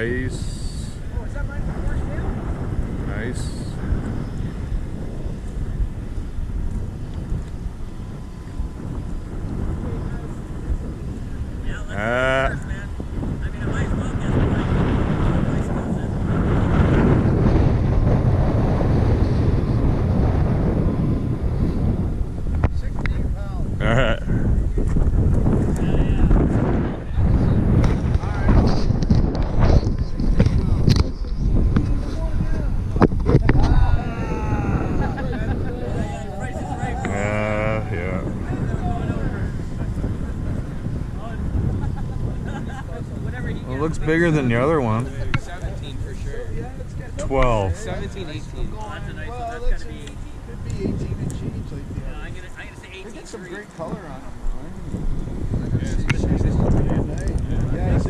Nice. Oh, is that right for the first tail? Nice. Yeah, let's first, man. I mean, I might as well guess what I 16 pounds. All right. It looks bigger than the other one. 17 for sure. 12. 17, 18. Oh, that's a nice one. That's got to be 18. Could be 18 and change like that. I'm gonna say 18. They get some great color on them. Yeah, Yeah, it's a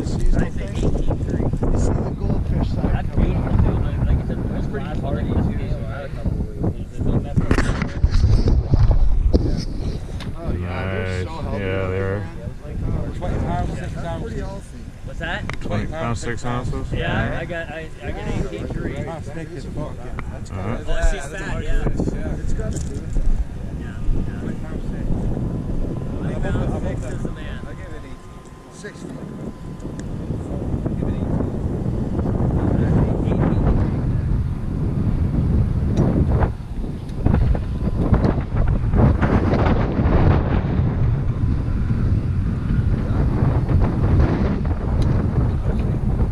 seasonal I say thing. 18.3. You see the goldfish side That's coming beautiful on. too. Like I said, that's pretty hard too. So I had a couple of weeks. Oh yeah, they're so healthy. Yeah, they're 20 pounds, 6 Pretty ounces. healthy. What's that? 20 pounds, 6 ounces. Yeah, I got 18.3. That's good. That's good. Uh-huh. Oh, she's fat, yeah. It's got to do with that. Yeah. 20 pounds 6 is the man. I'll give it 60. 18.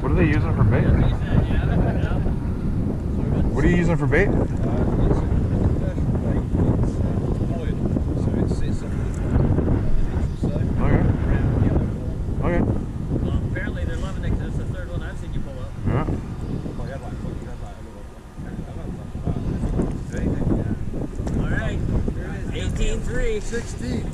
What are they using for bait? What are you using for bait? Okay. Okay. Well, apparently they're loving it because it's the third one I've seen you pull up. Yeah. All right. 18.3. 16.